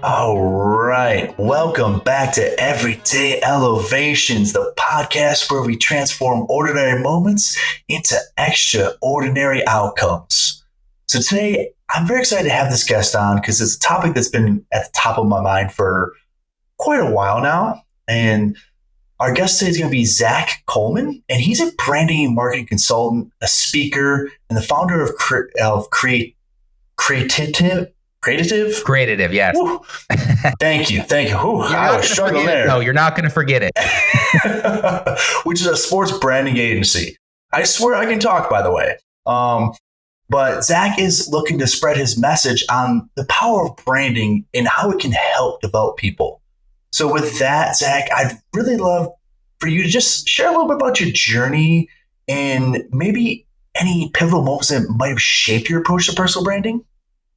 All right. Welcome back to Everyday Elevations, the podcast where we transform ordinary moments into extraordinary outcomes. So today, I'm very excited to have this guest on because it's a topic that's been at the top of my mind for quite a while now. And our guest today is going to be Zach Colman, and he's a branding and marketing consultant, a speaker, and the founder of Creatitive. Creative, yes. Woo. Thank you. Whew, I was struggling there. No, you're not going to forget it. Which is a sports branding agency. I swear I can talk, by the way. But Zach is looking to spread his message on the power of branding and how it can help develop people. So with that, Zach, I'd really love for you to just share a little bit about your journey and maybe any pivotal moments that might have shaped your approach to personal branding.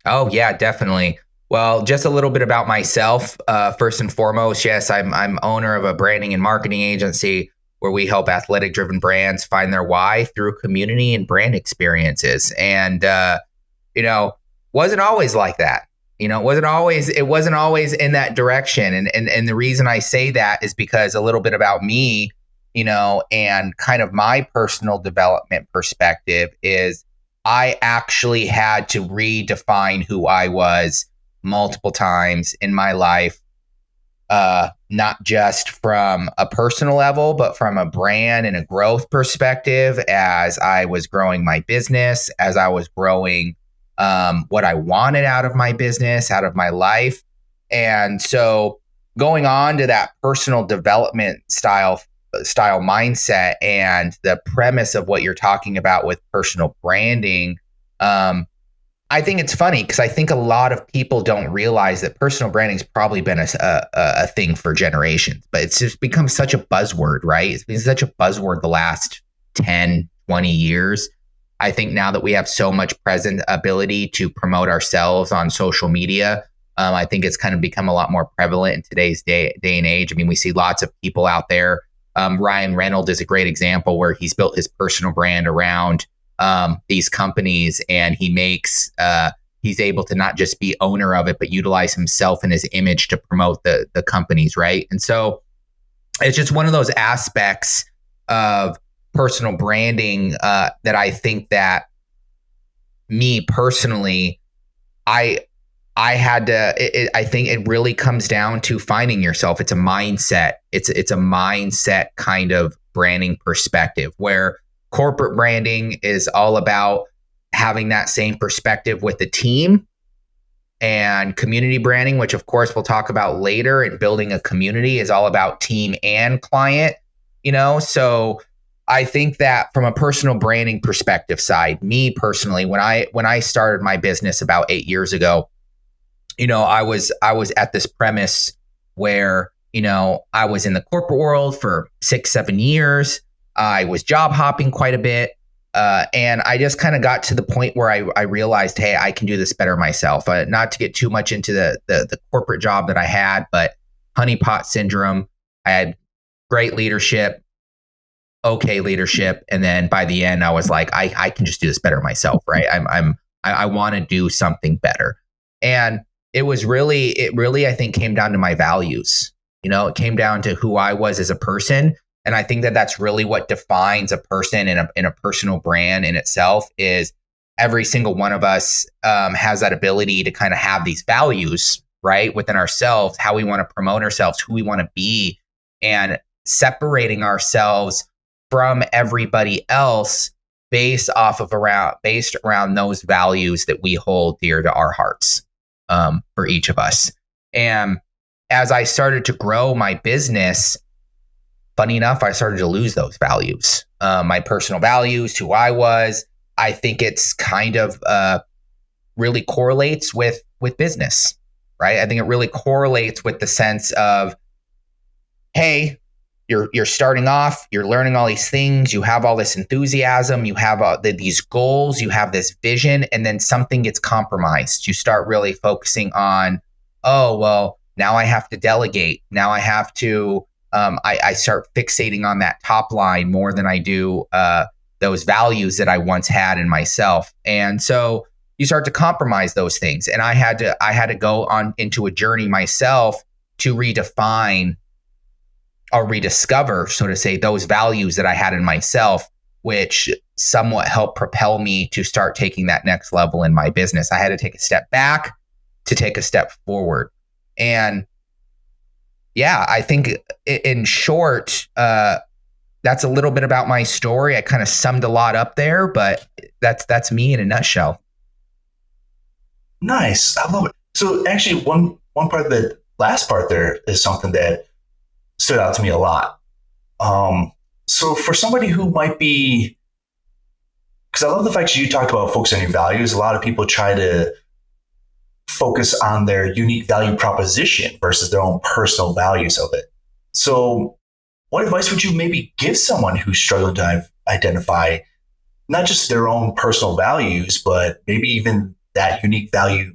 Oh, yeah, definitely. Well, just a little bit about myself. First and foremost, yes, I'm owner of a branding and marketing agency where we help athletic-driven brands find their why through community and brand experiences. And, wasn't always like that. It wasn't always in that direction. And the reason I say that is because a little bit about me, and kind of my personal development perspective is I actually had to redefine who I was multiple times in my life, not just from a personal level, but from a brand and a growth perspective as I was growing my business, as I was growing what I wanted out of my business, out of my life. And so going on to that personal development style mindset and the premise of what you're talking about with personal branding, I think it's funny because I think a lot of people don't realize that personal branding's probably been a thing for generations, but it's just become such a buzzword, right? It's been such a buzzword the last 10, 20 years. I think now that we have so much present ability to promote ourselves on social media, I think it's kind of become a lot more prevalent in today's day and age. I mean, we see lots of people out there. Ryan Reynolds is a great example where he's built his personal brand around these companies, and he's able to not just be owner of it, but utilize himself and his image to promote the companies, right? And so it's just one of those aspects of personal branding that I think that me personally, I had to. I think it really comes down to finding yourself. It's a mindset. It's a mindset kind of branding perspective where corporate branding is all about having that same perspective with the team, and community branding, which of course we'll talk about later, and building a community is all about team and client. So I think that from a personal branding perspective side, me personally, when I started my business about 8 years ago. I was at this premise where, I was in the corporate world for 6-7 years. I was job hopping quite a bit. And I just kind of got to the point where I realized, hey, I can do this better myself. Not to get too much into the corporate job that I had, but honeypot syndrome. I had great leadership, okay leadership. And then by the end, I was like, I can just do this better myself, right? I want to do something better. And it really, I think, came down to my values. It came down to who I was as a person. And I think that that's really what defines a person in a personal brand in itself is every single one of us has that ability to kind of have these values, right, within ourselves, how we want to promote ourselves, who we want to be, and separating ourselves from everybody else based around those values that we hold dear to our hearts. For each of us. And as I started to grow my business, funny enough, I started to lose those values. My personal values, who I was. I think it's kind of really correlates with business, right? I think it really correlates with the sense of, hey, you're starting off, you're learning all these things, you have all this enthusiasm, you have these goals, you have this vision, and then something gets compromised. You start really focusing on, oh, well, now I have to delegate. Now I have to, I start fixating on that top line more than I do those values that I once had in myself. And so you start to compromise those things. And I had to go on into a journey myself to redefine or rediscover, so to say, those values that I had in myself, which somewhat helped propel me to start taking that next level in my business. I had to take a step back to take a step forward. And yeah, I think in short, that's a little bit about my story. I kind of summed a lot up there, but that's me in a nutshell. Nice. I love it. So actually one part of the last part there is something that stood out to me a lot. So for somebody who might be, because I love the fact that you talked about focusing on your values. A lot of people try to focus on their unique value proposition versus their own personal values of it. So what advice would you maybe give someone who's struggling to identify not just their own personal values, but maybe even that unique value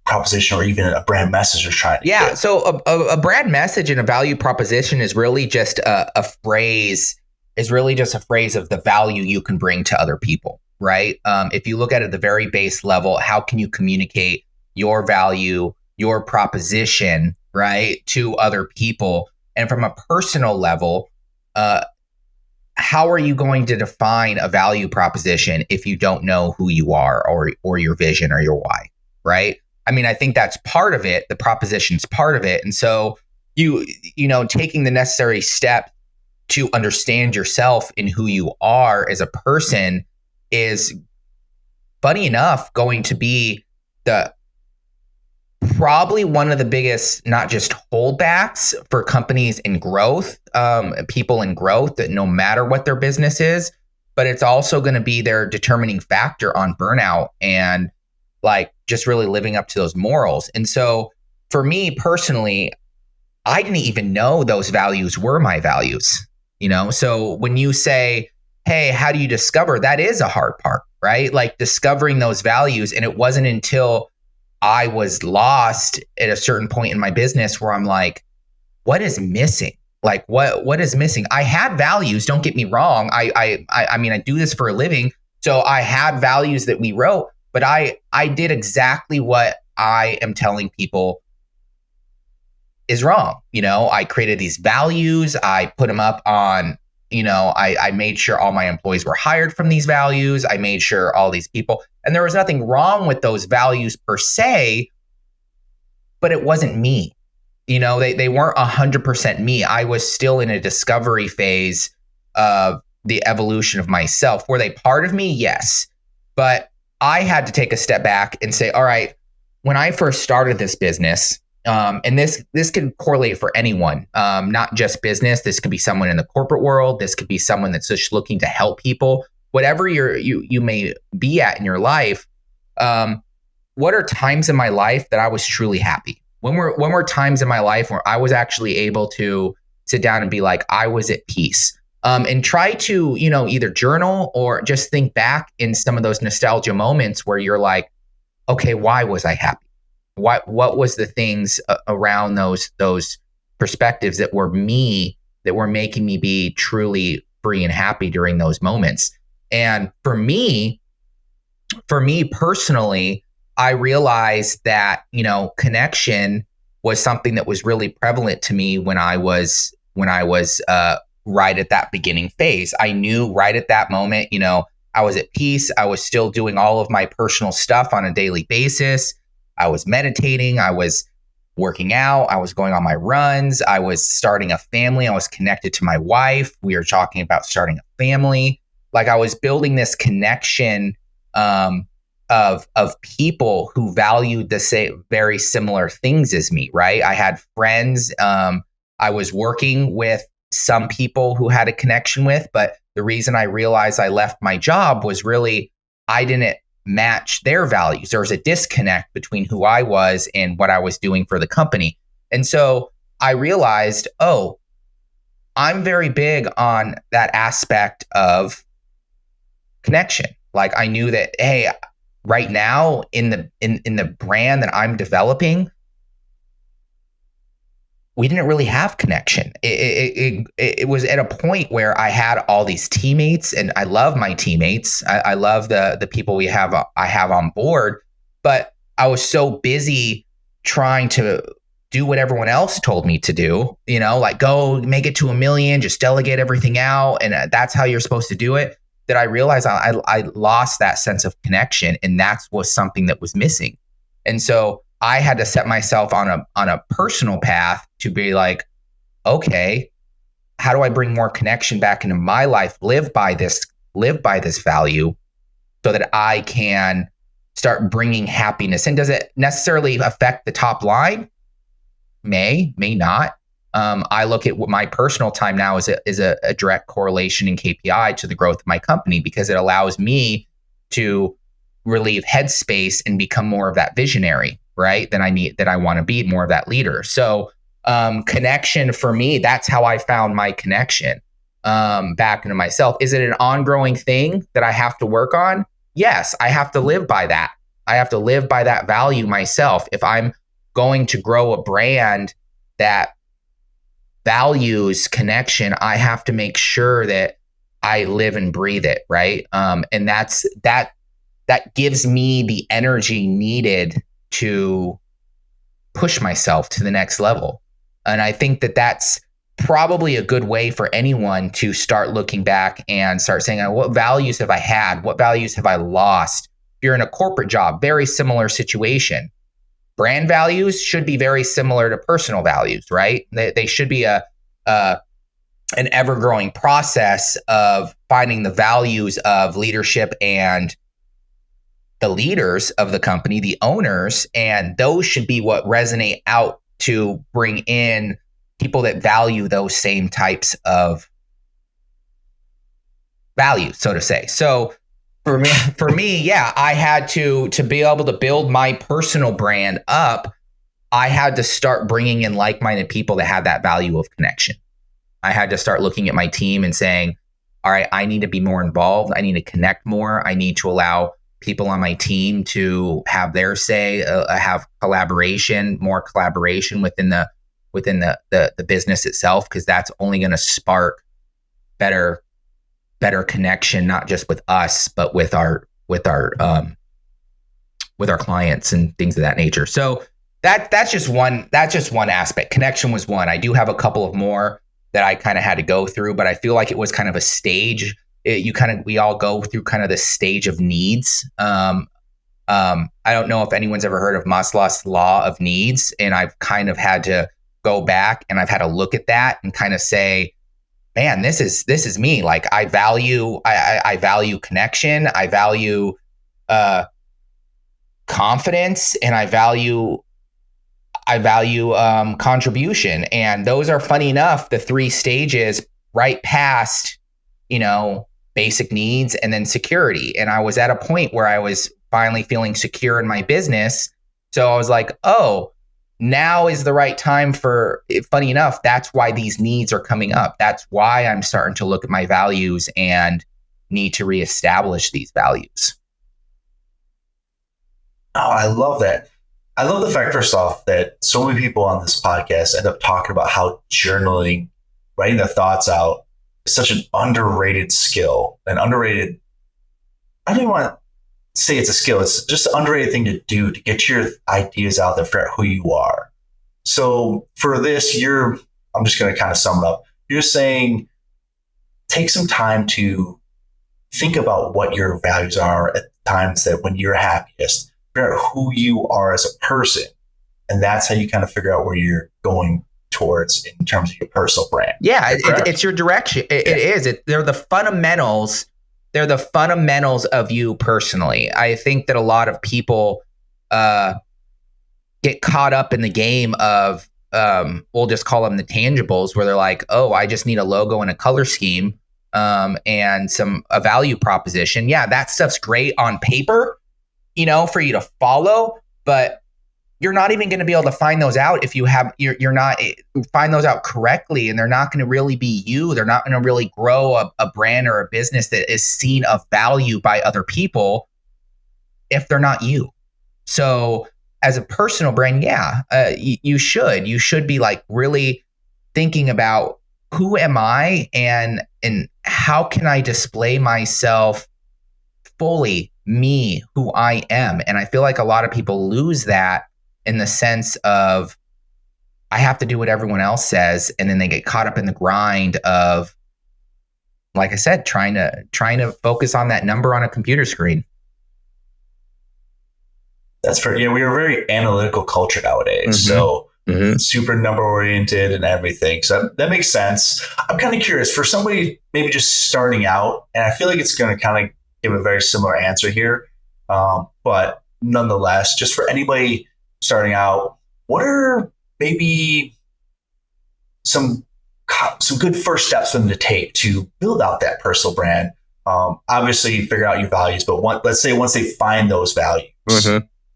proposition or even a brand message they're trying to get? So a brand message and a value proposition is really just a phrase of the value you can bring to other people, right? If you look at it at the very base level, how can you communicate your value, your proposition, right, to other people? And from a personal level, how are you going to define a value proposition if you don't know who you are or your vision or your why, right? I mean, I think that's part of it. The proposition's part of it. And so you know, taking the necessary step to understand yourself and who you are as a person is, funny enough, going to be probably one of the biggest, not just holdbacks for companies in growth, people in growth, that no matter what their business is, but it's also going to be their determining factor on burnout and like just really living up to those morals. And so for me personally, I didn't even know those values were my values, you know? So when you say, hey, how do you discover? That is a hard part, right? Like discovering those values. And it wasn't until I was lost at a certain point in my business where I'm like, what is missing? Like what is missing? I had values, don't get me wrong. I mean, I do this for a living. So I had values that we wrote, but I did exactly what I am telling people is wrong. You know, I created these values. I put them up on, you know, I made sure all my employees were hired from these values. I made sure all these people, and there was nothing wrong with those values per se, but it wasn't me. You know, they weren't 100% me. I was still in a discovery phase of the evolution of myself. Were they part of me? Yes. But I had to take a step back and say, all right, when I first started this business, and this can correlate for anyone, not just business. This could be someone in the corporate world. This could be someone that's just looking to help people. Whatever you may be at in your life, what are times in my life that I was truly happy? When were times in my life where I was actually able to sit down and be like, I was at peace? And try to, you know, either journal or just think back in some of those nostalgia moments where you're like, okay, why was I happy? What was the things around those perspectives that were me, that were making me be truly free and happy during those moments? And for me personally, I realized that, you know, connection was something that was really prevalent to me when I was right at that beginning phase. I knew right at that moment, you know, I was at peace. I was still doing all of my personal stuff on a daily basis. I was meditating. I was working out. I was going on my runs. I was starting a family. I was connected to my wife. We were talking about starting a family. Like I was building this connection of people who valued the same, very similar things as me, right? I had friends. I was working with some people who had a connection with, but the reason I realized I left my job was really I didn't match their values. There was a disconnect between who I was and what I was doing for the company. And so I realized, oh, I'm very big on that aspect of connection. Like I knew that, hey, right now in the brand that I'm developing, we didn't really have connection. It was at a point where I had all these teammates, and I love my teammates. I love the people I have on board, but I was so busy trying to do what everyone else told me to do, like go make it to 1 million, just delegate everything out. And that's how you're supposed to do it. That I realized I lost that sense of connection, and that's was something that was missing. And so I had to set myself on a personal path to be like, okay, how do I bring more connection back into my life? Live by this value so that I can start bringing happiness. And does it necessarily affect the top line? May not. I look at what my personal time now is a direct correlation in KPI to the growth of my company, because it allows me to relieve headspace and become more of that visionary, right? That I want to be more of that leader. So connection for me, that's how I found my connection back into myself. Is it an ongoing thing that I have to work on? Yes, I have to live by that. I have to live by that value myself. If I'm going to grow a brand that values connection, I have to make sure that I live and breathe it, right? And that gives me the energy needed to push myself to the next level. And I think that that's probably a good way for anyone to start looking back and start saying, what values have I had? What values have I lost? If you're in a corporate job, very similar situation. Brand values should be very similar to personal values, right? They should be an ever-growing process of finding the values of leadership and the leaders of the company, the owners, and those should be what resonate out to bring in people that value those same types of values, so to say. So for me, yeah, I had to be able to build my personal brand up. I had to start bringing in like-minded people that had that value of connection. I had to start looking at my team and saying, all right, I need to be more involved. I need to connect more. I need to allow people on my team to have their say, have more collaboration within the business itself, because that's only going to spark better connection, not just with us, but with our clients and things of that nature. So that's just one aspect. Connection was one. I do have a couple of more that I kind of had to go through, but I feel like it was kind of a stage. We all go through kind of the stage of needs. I don't know if anyone's ever heard of Maslow's law of needs, and I've kind of had to go back and I've had to look at that and kind of say, man, this is me. Like I value connection. I value confidence, and I value contribution. And those are, funny enough, the 3 stages right past, basic needs and then security. And I was at a point where I was finally feeling secure in my business. So I was like, oh, now is the right time funny enough, that's why these needs are coming up. That's why I'm starting to look at my values and need to reestablish these values. Oh, I love that. I love the fact, first off, that so many people on this podcast end up talking about how journaling, writing their thoughts out, is such an underrated skill. I don't even want to say it's a skill. It's just an underrated thing to do to get your ideas out there, figure out who you are. So for this, I'm just going to kind of sum it up. You're saying take some time to think about what your values are at times that when you're happiest, figure out who you are as a person. And that's how you kind of figure out where you're going towards in terms of your personal brand. Yeah, it's your direction. It is. They're the fundamentals. They're the fundamentals of you personally. I think that a lot of people get caught up in the game of, we'll just call them the tangibles, where they're like, oh, I just need a logo and a color scheme and a value proposition. Yeah, that stuff's great on paper, for you to follow, but you're not even going to be able to find those out if you're not find those out correctly, and they're not going to really be you. They're not going to really grow a brand or a business that is seen of value by other people if they're not you. So as a personal brand, you should be like really thinking about, who am I and how can I display myself fully me, who I am. And I feel like a lot of people lose that in the sense of, I have to do what everyone else says. And then they get caught up in the grind of, like I said, trying to focus on that number on a computer screen. That's for, we are a very analytical culture nowadays. So super number oriented and everything. So that makes sense. I'm kind of curious for somebody maybe just starting out, and I feel like it's going to kind of give a very similar answer here. But nonetheless, just for anybody starting out, what are maybe some good first steps for them to take to build out that personal brand? Obviously figure out your values, but let's say once they find those values,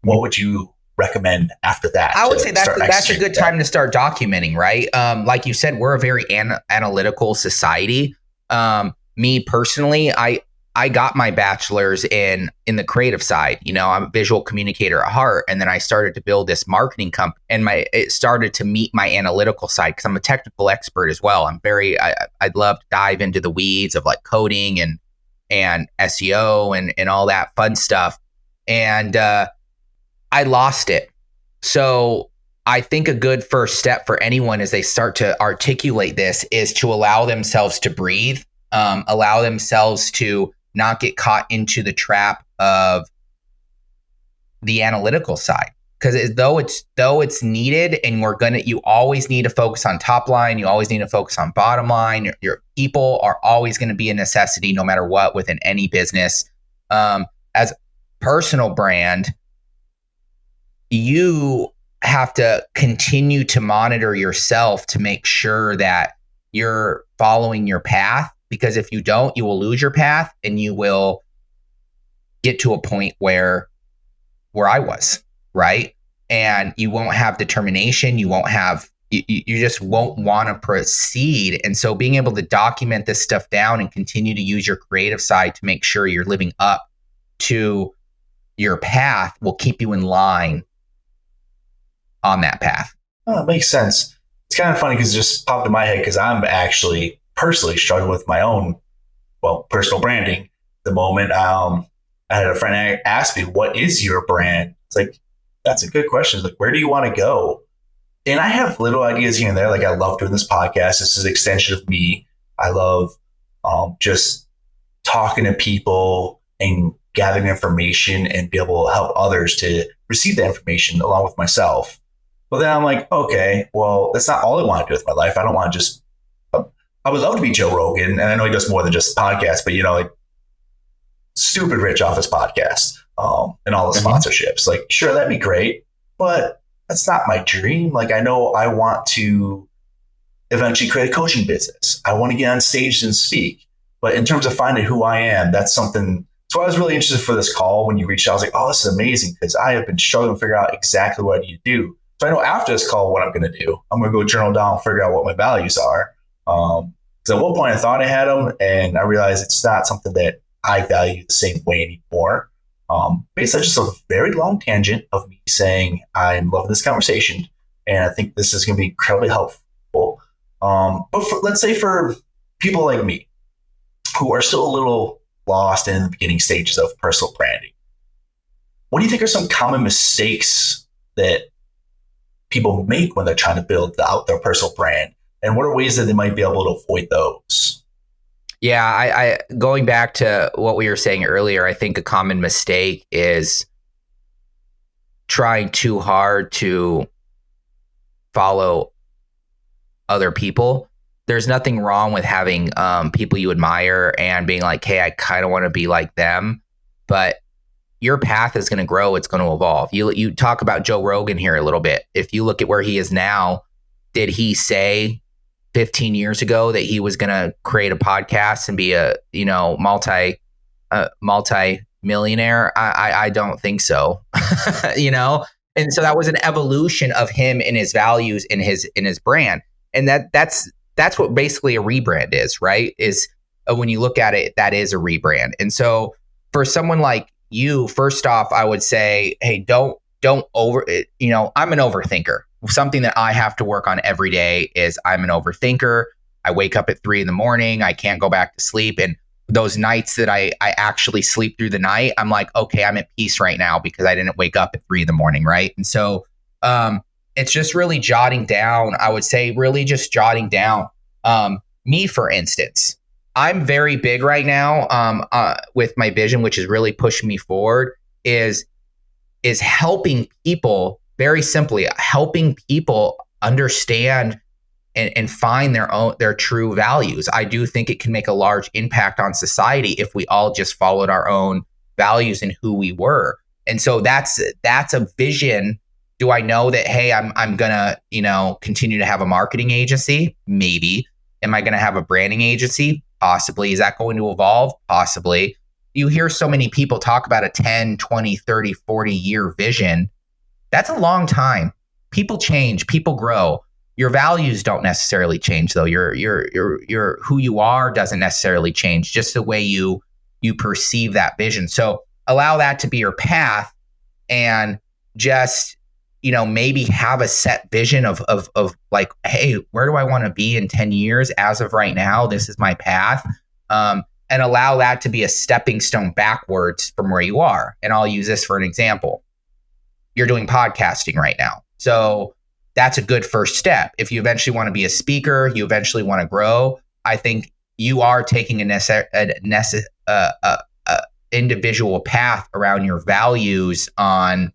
what would you recommend after that? I would say that's a good time to start documenting, right? Like you said, we're a very analytical society. Me personally, I got my bachelor's in the creative side. I'm a visual communicator at heart. And then I started to build this marketing company, and it started to meet my analytical side because I'm a technical expert as well. I'd love to dive into the weeds of like coding and SEO and all that fun stuff. And I lost it. So I think a good first step for anyone as they start to articulate this is to allow themselves to breathe, allow themselves to not get caught into the trap of the analytical side. Because though it's needed, and you always need to focus on top line, you always need to focus on bottom line. Your people are always going to be a necessity no matter what within any business. As personal brand, you have to continue to monitor yourself to make sure that you're following your path, because if you don't, you will lose your path and you will get to a point where I was, right? And you won't have determination. You just won't want to proceed. And so being able to document this stuff down and continue to use your creative side to make sure you're living up to your path will keep you in line on that path. Oh, it makes sense. It's kind of funny because it just popped in my head because I'm actually personally struggling with my own, personal branding at the moment. I had a friend ask me, what is your brand? It's like, that's a good question. It's like, where do you want to go? And I have little ideas here and there. Like, I love doing this podcast. This is an extension of me. I love just talking to people and gathering information and be able to help others to receive that information along with myself. But then I'm like, okay, well, that's not all I want to do with my life. I don't want to just, I would love to be Joe Rogan. And I know he does more than just podcasts, but like stupid rich off his podcast and all the sponsorships. Like, sure, that'd be great, but that's not my dream. Like, I know I want to eventually create a coaching business. I want to get on stage and speak. But in terms of finding who I am, that's something. So I was really interested for this call when you reached out. I was like, oh, this is amazing, because I have been struggling to figure out exactly what I need to do. So I know after this call what I'm going to do. I'm going to go journal down and figure out what my values are. Because at one point I thought I had them, and I realized it's not something that I value the same way anymore. Basically, just a very long tangent of me saying I'm loving this conversation, and I think this is going to be incredibly helpful. But let's say for people like me who are still a little lost in the beginning stages of personal branding, what do you think are some common mistakes that people make when they're trying to build out their personal brand? And what are ways that they might be able to avoid those? Yeah, I going back to what we were saying earlier, I think a common mistake is trying too hard to follow other people. There's nothing wrong with having people you admire and being like, hey, I kind of want to be like them. But your path is going to grow. It's going to evolve. You talk about Joe Rogan here a little bit. If you look at where he is now, did he say 15 years ago that he was going to create a podcast and be a multi-millionaire? I don't think so. And so that was an evolution of him and his values in his brand. And that's what basically a rebrand is, right? Is when you look at it, that is a rebrand. And so for someone like you, first off, I would say, hey, don't over it. I'm an overthinker. Something that I have to work on every day is I'm an overthinker. I wake up at 3 a.m. I can't go back to sleep. And those nights that I actually sleep through the night, I'm like, okay, I'm at peace right now because I didn't wake up at 3 a.m. Right. And so it's just really jotting down. I would say really just jotting down. Me, for instance, I'm very big right now with my vision, which is really pushing me forward, is helping people, very simply, helping people understand and find their true values. I do think it can make a large impact on society if we all just followed our own values and who we were. And so that's a vision. Do I know that, hey, I'm gonna, continue to have a marketing agency? Maybe. Am I gonna have a branding agency? Possibly. Is that going to evolve? Possibly. You hear so many people talk about a 10, 20, 30, 40 year vision. That's a long time. People change, people grow. Your values don't necessarily change, though. Your who you are doesn't necessarily change, just the way you perceive that vision. So allow that to be your path, and just, maybe have a set vision of like, hey, where do I want to be in 10 years? As of right now, this is my path. And allow that to be a stepping stone backwards from where you are. And I'll use this for an example. You're doing podcasting right now. So that's a good first step. If you eventually want to be a speaker, you eventually want to grow, I think you are taking an individual path around your values on,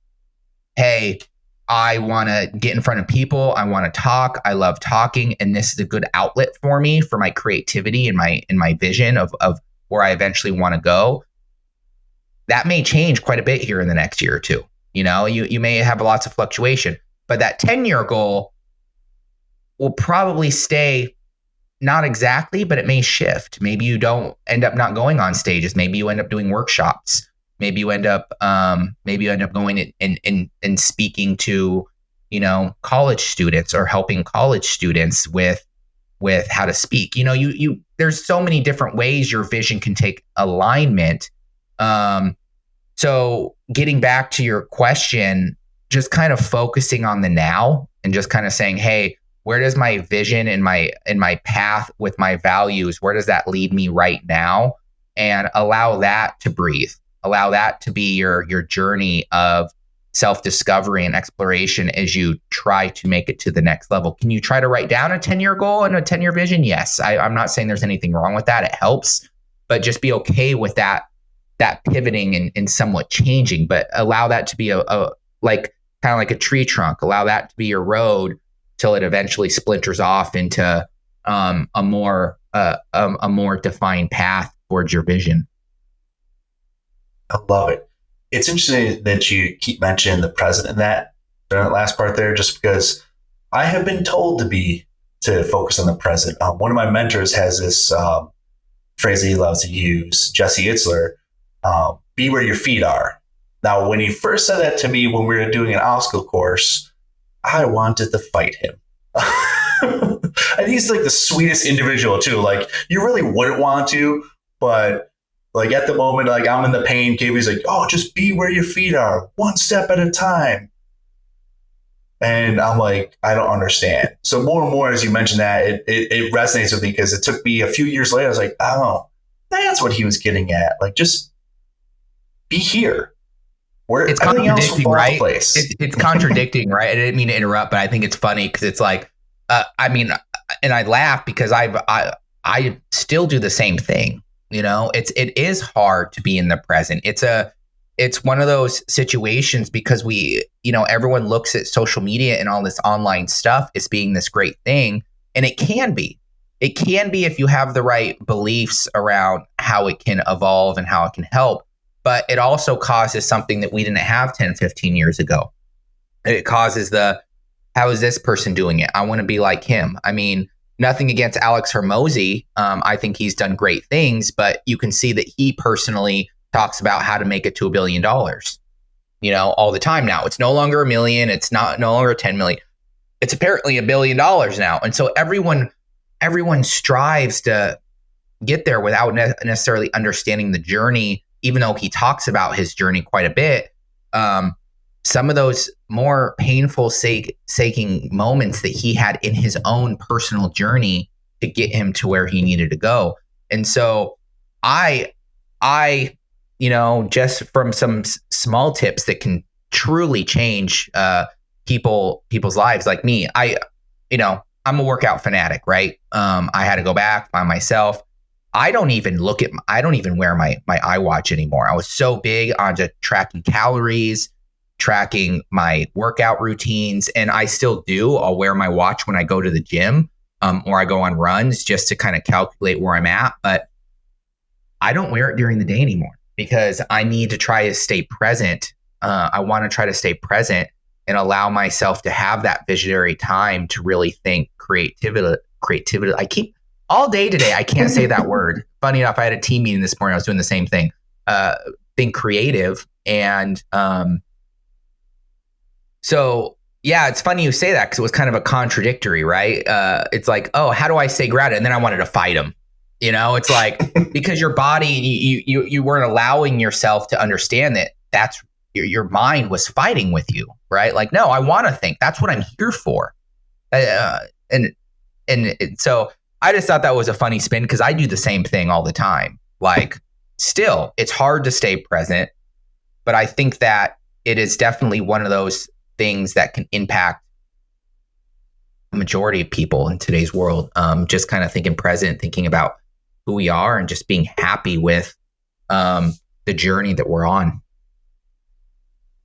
hey, I want to get in front of people. I want to talk. I love talking. And this is a good outlet for me, for my creativity and my vision of where I eventually want to go. That may change quite a bit here in the next year or two. You may have lots of fluctuation, but that 10-year goal will probably stay, not exactly, but it may shift. Maybe you don't end up not going on stages. Maybe you end up doing workshops. Maybe you end up going and speaking to, college students, or helping college students with how to speak. There's so many different ways your vision can take alignment. So getting back to your question, just kind of focusing on the now and just kind of saying, hey, where does my vision and my path with my values, where does that lead me right now? And allow that to breathe. Allow that to be your journey of self-discovery and exploration as you try to make it to the next level. Can you try to write down a 10-year goal and a 10-year vision? Yes. I'm not saying there's anything wrong with that. It helps, but just be okay with that pivoting and somewhat changing, but allow that to be a kind of like a tree trunk. Allow that to be your road till it eventually splinters off into a more defined path towards your vision. I love it. It's interesting that you keep mentioning the present in that last part there, just because I have been told to focus on the present. One of my mentors has this phrase that he loves to use, Jesse Itzler, be where your feet are. Now, when he first said that to me when we were doing an obstacle course, I wanted to fight him. And he's like the sweetest individual too. Like, you really wouldn't want to, but like at the moment, like I'm in the pain cave. He's like, oh, just be where your feet are, one step at a time. And I'm like, I don't understand. So more and more, as you mentioned that, it resonates with me, because it took me a few years later. I was like, oh, that's what he was getting at. Like, just be here. Where it's everything else will fall into right? place. It's contradicting, right? I didn't mean to interrupt, but I think it's funny because it's like, and I laugh because I still do the same thing. It is hard to be in the present. It's one of those situations because everyone looks at social media and all this online stuff as being this great thing. And it can be if you have the right beliefs around how it can evolve and how it can help. But it also causes something that we didn't have 10, 15 years ago. It causes how is this person doing it? I want to be like him. I mean, nothing against Alex Hormozy. I think he's done great things, but you can see that he personally talks about how to make it to $1 billion, all the time now. It's no longer $1 million. It's no longer 10 million. It's apparently $1 billion now. And so everyone strives to get there without necessarily understanding the journey, even though he talks about his journey quite a bit. Some of those more painful saking moments that he had in his own personal journey to get him to where he needed to go. And so I, just from some small tips that can truly change people's lives, like me, I'm a workout fanatic, right? I had to go back by myself. I don't even wear my iWatch anymore. I was so big onto tracking calories, tracking my workout routines, and I still do. I'll wear my watch when I go to the gym, or I go on runs just to kind of calculate where I'm at. But I don't wear it during the day anymore because I need to try to stay present. I want to try to stay present and allow myself to have that visionary time to really think creativity. I keep all day today, I can't say that word. Funny enough, I had a team meeting this morning. I was doing the same thing. Think creative. And so, yeah, it's funny you say that because it was kind of a contradictory, right? It's like, oh, how do I stay grounded? And then I wanted to fight him. It's like, because your body, you weren't allowing yourself to understand that that's your mind was fighting with you, right? Like, no, I want to think. That's what I'm here for. And so I just thought that was a funny spin because I do the same thing all the time. Like, still, it's hard to stay present, but I think that it is definitely one of those things that can impact the majority of people in today's world. Just kind of thinking present, thinking about who we are, and just being happy with the journey that we're on.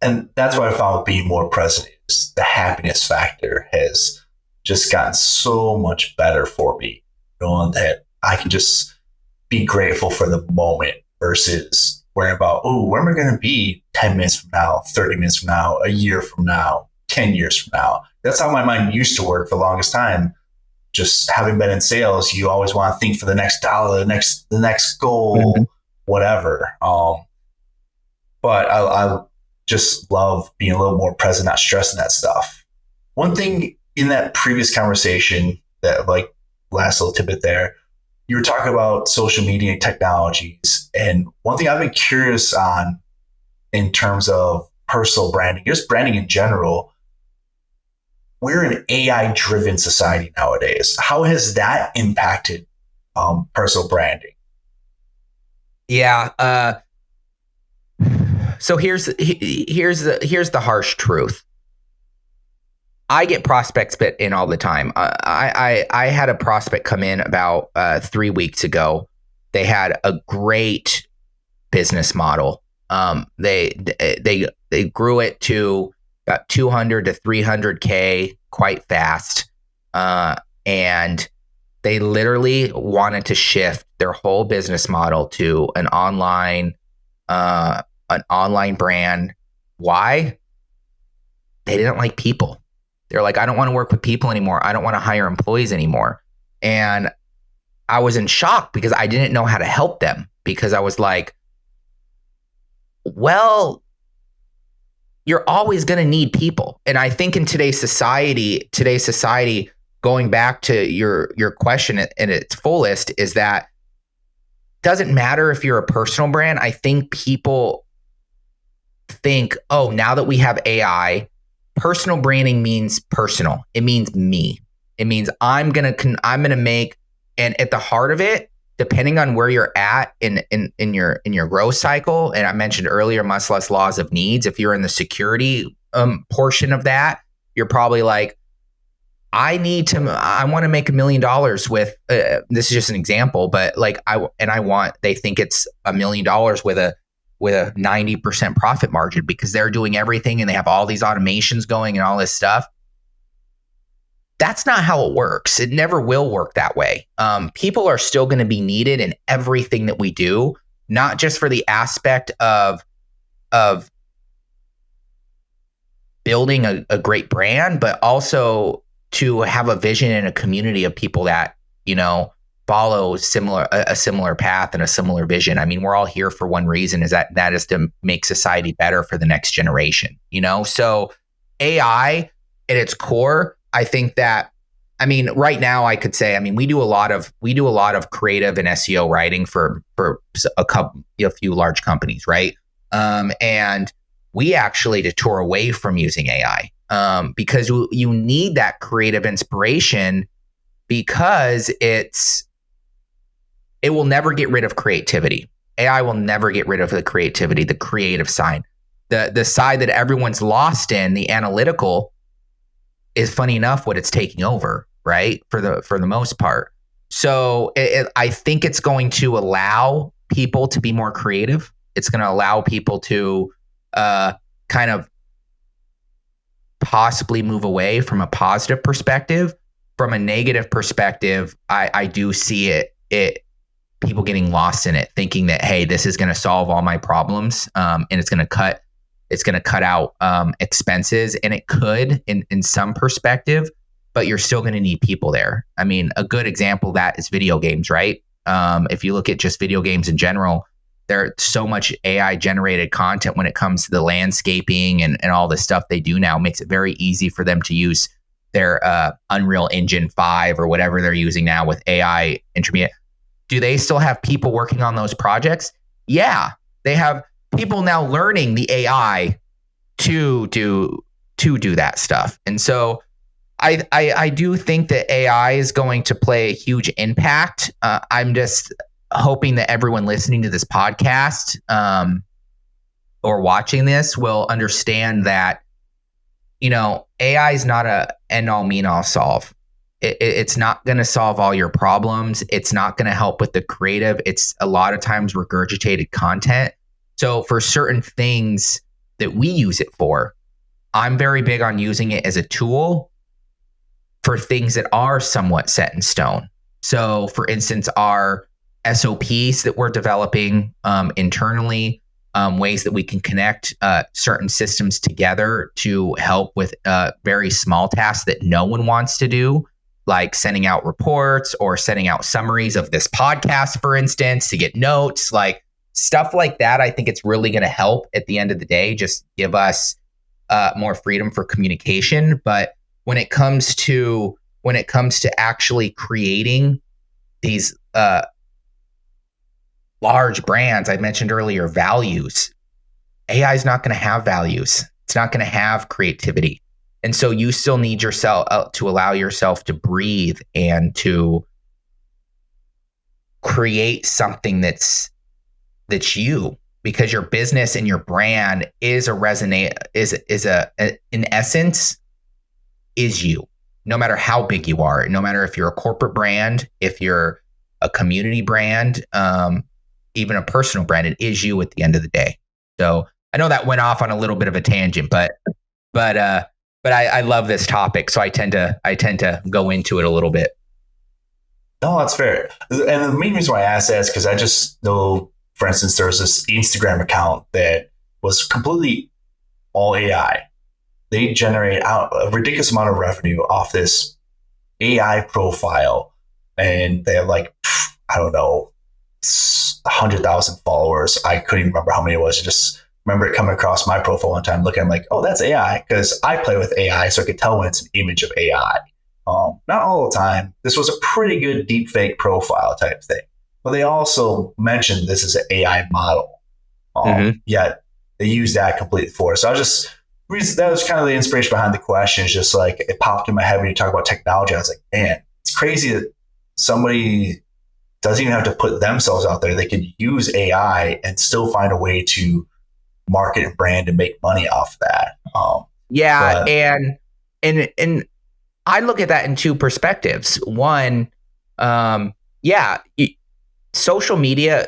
And that's what I found being more present is the happiness factor has just gotten so much better for me. Knowing that I can just be grateful for the moment versus worrying about, where am I going to be 10 minutes from now, 30 minutes from now, a year from now, 10 years from now. That's how my mind used to work for the longest time. Just having been in sales, you always want to think for the next dollar, the next goal, whatever. But I just love being a little more present, not stressing that stuff. One thing in that previous conversation that last little tidbit there, you were talking about social media technologies. And one thing I've been curious on in terms of personal branding, just branding in general, we're an AI-driven society nowadays. How has that impacted personal branding? Yeah. So here's the harsh truth. I get prospects in all the time. I had a prospect come in about 3 weeks ago. They had a great business model. They grew it to about 200 to 300K quite fast, and they literally wanted to shift their whole business model to an online brand. Why? They didn't like people. They're like, I don't want to work with people anymore. I don't want to hire employees anymore. And I was in shock because I didn't know how to help them, because I was like, well, you're always going to need people. And I think in today's society, going back to your question in its fullest, is that doesn't matter if you're a personal brand. I think people think, oh, now that we have AI, personal branding means personal. It means me. It means I'm gonna make, and at the heart of it, depending on where you're at in your growth cycle, and I mentioned earlier Maslow's laws of needs. If you're in the security portion of that, you're probably like, I want to make $1 million with. This is just an example, but they think it's $1 million with a 90% profit margin because they're doing everything and they have all these automations going and all this stuff. That's not how it works. It never will work that way. People are still going to be needed in everything that we do, not just for the aspect of building a great brand, but also to have a vision and a community of people that, follow a similar path and a similar vision. I mean, we're all here for one reason, is that is to make society better for the next generation, So AI at its core, I think that, right now I could say, we do a lot of creative and SEO writing for a few large companies, right? And we actually detour away from using AI because you need that creative inspiration, because it will never get rid of creativity. AI will never get rid of the creativity, the creative side. The side that everyone's lost in, the analytical, is funny enough what it's taking over, right? For the most part. So I think it's going to allow people to be more creative. It's going to allow people to kind of possibly move away from a positive perspective. From a negative perspective, I do see it people getting lost in it, thinking that, hey, this is going to solve all my problems, and it's going to cut out expenses, and it could in some perspective, but you're still going to need people there. I mean, a good example of that is video games, right? If you look at just video games in general, there's so much AI generated content when it comes to the landscaping and all the stuff they do now. Makes it very easy for them to use their Unreal Engine 5 or whatever they're using now with AI intermediate. Do they still have people working on those projects? Yeah, they have people now learning the AI to do that stuff. And so I do think that AI is going to play a huge impact. I'm just hoping that everyone listening to this podcast or watching this will understand that, AI is not a end all mean all solve. It's not going to solve all your problems. It's not going to help with the creative. It's a lot of times regurgitated content. So for certain things that we use it for, I'm very big on using it as a tool for things that are somewhat set in stone. So for instance, our SOPs that we're developing internally, ways that we can connect certain systems together to help with very small tasks that no one wants to do, like sending out reports or sending out summaries of this podcast, for instance, to get notes, like stuff like that. I think it's really going to help at the end of the day, just give us more freedom for communication. But when it comes to actually creating these large brands, I mentioned earlier, values, AI is not going to have values. It's not going to have creativity. And so you still need yourself to allow yourself to breathe and to create something that's you, because your business and your brand in essence is you. No matter how big you are, no matter if you're a corporate brand, if you're a community brand, even a personal brand, it is you at the end of the day. So I know that went off on a little bit of a tangent, but I love this topic, so I tend to go into it a little bit. No, that's fair. And the main reason why I asked that is because I just know, for instance, there's this Instagram account that was completely all AI. They generate out a ridiculous amount of revenue off this AI profile, and they have like, I don't know, 100,000 followers. I couldn't even remember how many it was. I just remember it coming across my profile one time, looking, I'm like, oh, that's AI, because I play with AI, so I could tell when it's an image of AI. Not all the time. This was a pretty good deep fake profile type thing. But they also mentioned this is an AI model. Yet they use that completely for it. So that was kind of the inspiration behind the question. Is just like, it popped in my head when you talk about technology. I was like, man, it's crazy that somebody doesn't even have to put themselves out there. They could use AI and still find a way to market and brand and make money off that. And I look at that in two perspectives. One, social media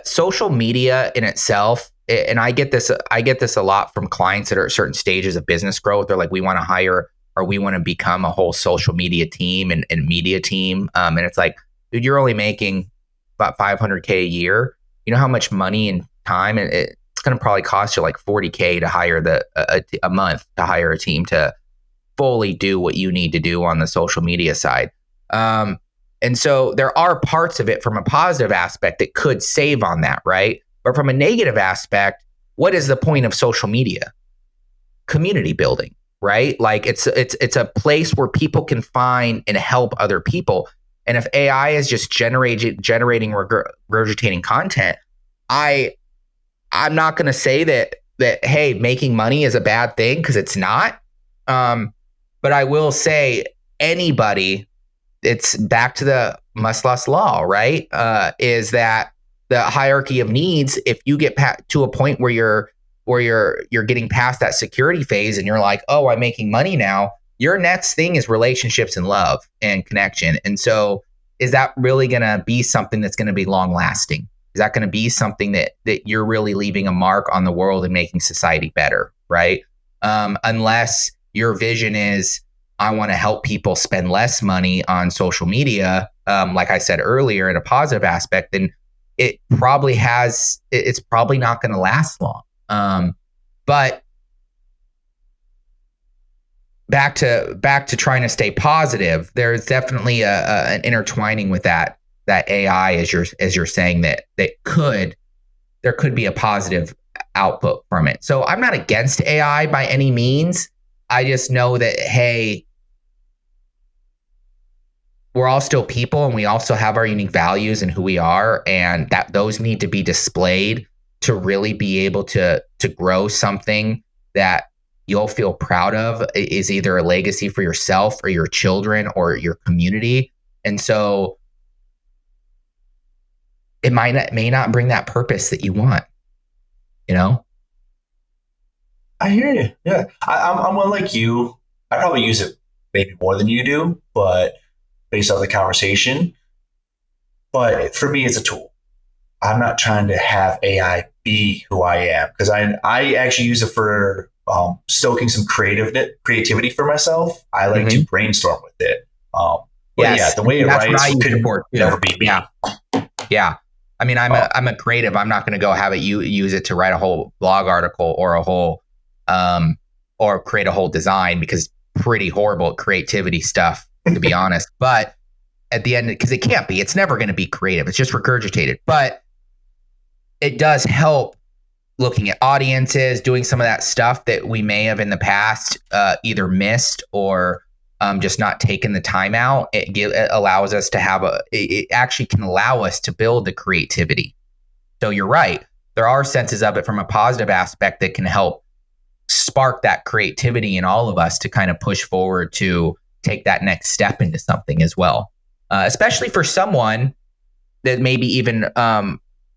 in itself, and I get this a lot from clients that are at certain stages of business growth. They're like, we want to hire or we want to become a whole social media team and media team. And it's like, dude, you're only making about $500K a year. You know how much money and time it's going to probably cost you like $40K to hire a month to hire a team to fully do what you need to do on the social media side. And so there are parts of it from a positive aspect that could save on that, right? But from a negative aspect, what is the point of social media? Community building, right? Like it's a place where people can find and help other people. And if AI is just generating regurgitating content, I'm not going to say that hey, making money is a bad thing, because it's not. But I will say anybody it's back to the Maslow's law, right? Is that the hierarchy of needs? If you get to a point where you're getting past that security phase and you're like, oh, I'm making money now, your next thing is relationships and love and connection. And so is that really going to be something that's going to be long lasting? Is that going to be something that you're really leaving a mark on the world and making society better, right? Unless your vision is, I want to help people spend less money on social media, like I said earlier, in a positive aspect, then it's probably not going to last long. But back to trying to stay positive, there's definitely an intertwining with that AI, as you're saying, that there could be a positive output from it. So I'm not against AI by any means. I just know that, hey, we're all still people, and we also have our unique values and who we are, and that those need to be displayed to really be able to grow something that you'll feel proud of, is either a legacy for yourself or your children or your community. And so it may not bring that purpose that you want, you know? I hear you. Yeah. I'm one like you. I probably use it maybe more than you do, but based off the conversation. But for me, it's a tool. I'm not trying to have AI be who I am, because I actually use it for stoking some creativity for myself. I like to brainstorm with it. But yeah, the way it writes could never be me. Yeah. I mean, I'm a creative. I'm not going to go have it use it to write a whole blog article or a whole or create a whole design, because pretty horrible creativity stuff, to be honest. But at the end, because it can't be, it's never going to be creative. It's just regurgitated. But it does help looking at audiences, doing some of that stuff that we may have in the past either missed or just not taken the time out. It allows us to have it actually can allow us to build the creativity. So you're right. There are senses of it from a positive aspect that can help spark that creativity in all of us to kind of push forward to take that next step into something as well. Especially for someone that maybe even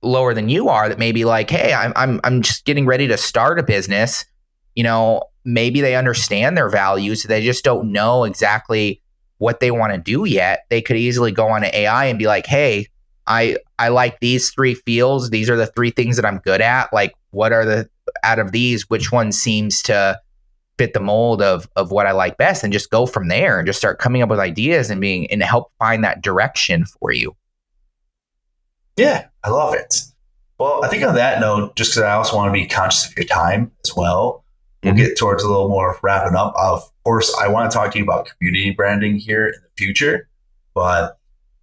lower than you are, that may be like, hey, I'm just getting ready to start a business. You know, maybe they understand their values. They just don't know exactly what they want to do yet. They could easily go on to AI and be like, hey, I like these 3 fields. These are the 3 things that I'm good at. Like, what are out of these, which one seems to fit the mold of what I like best, and just go from there and just start coming up with ideas and help find that direction for you. Yeah, I love it. Well, I think on that note, just because I also want to be conscious of your time as well, we'll get towards a little more wrapping up. Of course, I want to talk to you about community branding here in the future. But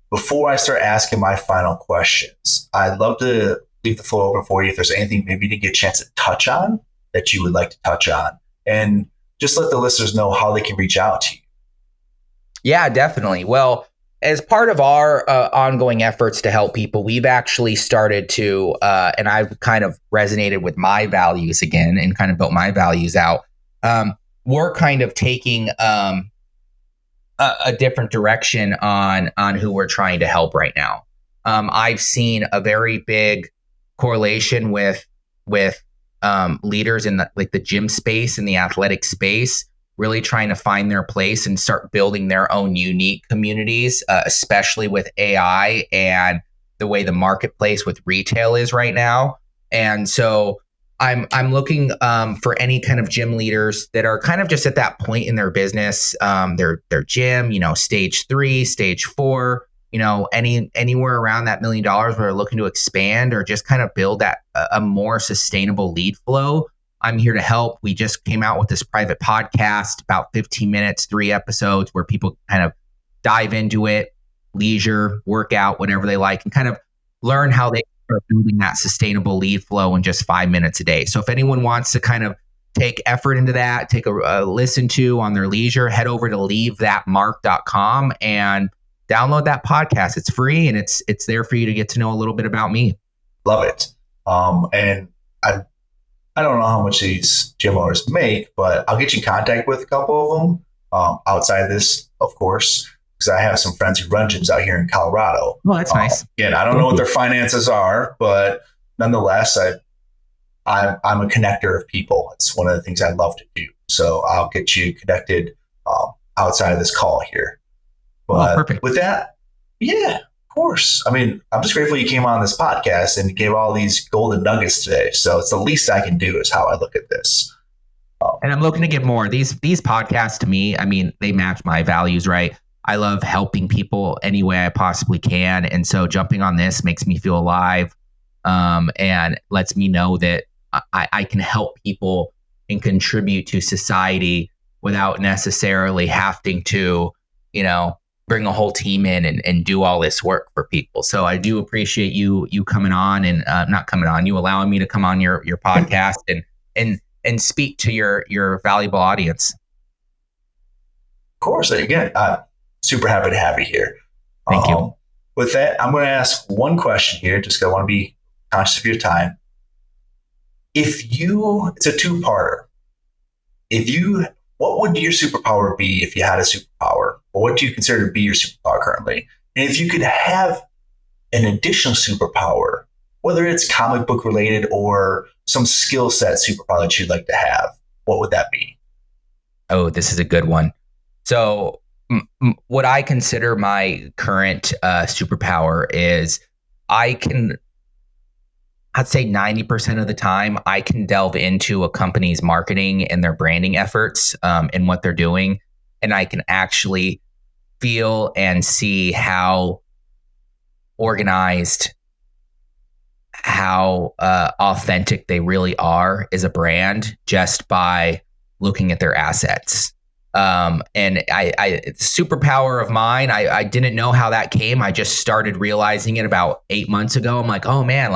before I start asking my final questions, I'd love to leave the floor open for you if there's anything maybe to get a chance to touch on that you would like to touch on. And just let the listeners know how they can reach out to you. Yeah, definitely. Well, as part of our ongoing efforts to help people, we've actually started to, and I've kind of resonated with my values again and kind of built my values out. We're kind of taking a different direction on who we're trying to help right now. I've seen a very big correlation with leaders in the gym space and the athletic space, really trying to find their place and start building their own unique communities, especially with AI and the way the marketplace with retail is right now. And so I'm looking for any kind of gym leaders that are kind of just at that point in their business, their gym, stage 3, stage 4, anywhere around that $1 million where they're looking to expand or just kind of build that a more sustainable lead flow. I'm here to help. We just came out with this private podcast, about 15 minutes, 3 episodes, where people kind of dive into it, leisure, workout, whatever they like, and kind of learn how they are building that sustainable lead flow in just 5 minutes a day. So if anyone wants to kind of take effort into that, take a listen to on their leisure, head over to leavethatmark.com and download that podcast. It's free, and it's there for you to get to know a little bit about me. Love it. And I don't know how much these gym owners make, but I'll get you in contact with a couple of them outside of this, of course. because I have some friends who run gyms out here in Colorado. Well, that's nice. Again, I don't know what their finances are, but nonetheless, I'm a connector of people. It's one of the things I love to do. So I'll get you connected outside of this call here. But perfect. With that, yeah, of course. I mean, I'm just grateful you came on this podcast and gave all these golden nuggets today. So it's the least I can do is how I look at this. And I'm looking to give more. These podcasts to me, I mean, they match my values, right? I love helping people any way I possibly can. And so jumping on this makes me feel alive and lets me know that I can help people and contribute to society without necessarily having to, bring a whole team in and do all this work for people. So I do appreciate you coming on and not coming on, you allowing me to come on your podcast and speak to your valuable audience. Of course. Again, I'm super happy to have you here. Thank you. With that, I'm going to ask one question here, just because I want to be conscious of your time. It's a two-parter. What would your superpower be if you had a superpower? Or what do you consider to be your superpower currently? And if you could have an additional superpower, whether it's comic book related or some skill set superpower that you'd like to have, what would that be? Oh, this is a good one. So what I consider my current superpower is I'd say 90% of the time I can delve into a company's marketing and their branding efforts and what they're doing. And I can actually feel and see how organized, how authentic they really are as a brand just by looking at their assets. And it's a superpower of mine. I didn't know how that came. I just started realizing it about 8 months ago. I'm like, oh man,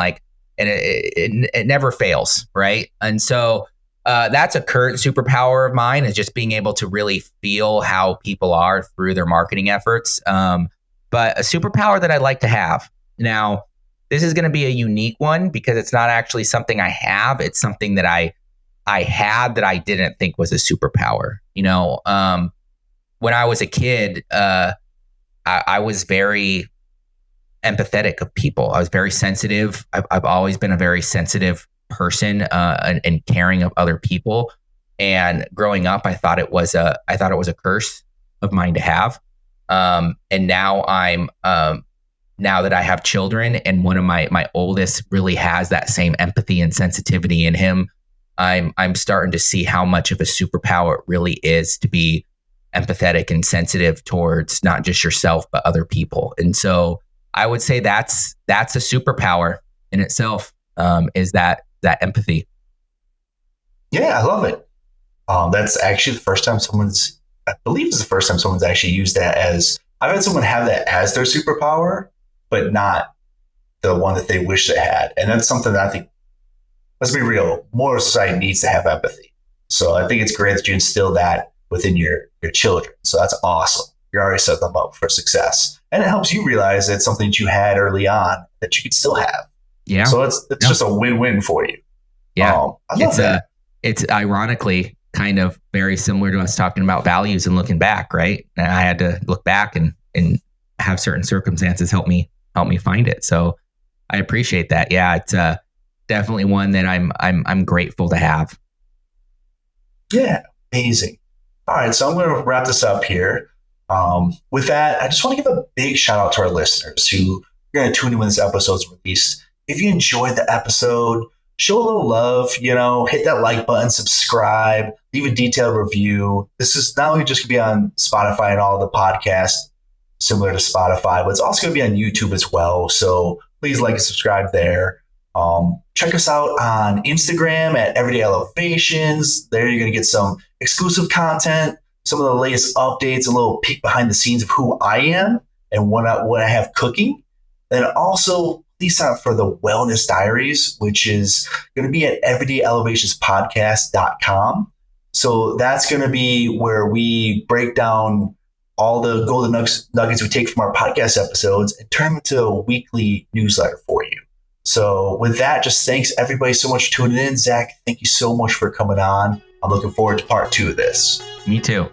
and it never fails, right? And so that's a current superpower of mine, is just being able to really feel how people are through their marketing efforts. But a superpower that I'd like to have. Now, this is going to be a unique one because it's not actually something I have. It's something that I had that I didn't think was a superpower. When I was a kid, I was very empathetic of people. I was very sensitive. I've always been a very sensitive person and caring of other people. And growing up, I thought it was a curse of mine to have. And now now that I have children, and one of my oldest really has that same empathy and sensitivity in him, I'm starting to see how much of a superpower it really is to be empathetic and sensitive towards not just yourself but other people. And so I would say that's a superpower in itself, is that empathy. Yeah, I love it. That's actually the first time someone's actually used that as, I've had someone have that as their superpower, but not the one that they wish they had. And that's something that I think, let's be real, more society needs to have empathy. So I think it's great that you instill that within your children. So that's awesome. You're already set them up for success. And it helps you realize that it's something that you had early on that you could still have. Yeah. So it's just a win-win for you. Yeah. I love that. It's ironically kind of very similar to us talking about values and looking back, right? And I had to look back and have certain circumstances help me find it. So I appreciate that. Yeah, it's definitely one that I'm grateful to have. Yeah, amazing. All right, so I'm going to wrap this up here. With that, I just want to give a big shout out to our listeners who are going to tune in when this episode's released. If you enjoyed the episode, show a little love, hit that like button, subscribe, leave a detailed review. This is not only just going to be on Spotify and all the podcasts similar to Spotify, but it's also going to be on YouTube as well. So please like and subscribe there. Check us out on Instagram at Everyday Elevations. There you're going to get some exclusive content, some of the latest updates, a little peek behind the scenes of who I am and what I have cooking. And also, please sign up for the Wellness Diaries, which is going to be at everydayelevationspodcast.com. So that's going to be where we break down all the golden nuggets we take from our podcast episodes and turn them into a weekly newsletter for you. So with that, just thanks everybody so much for tuning in. Zach, thank you so much for coming on. I'm looking forward to part 2 of this. Me too.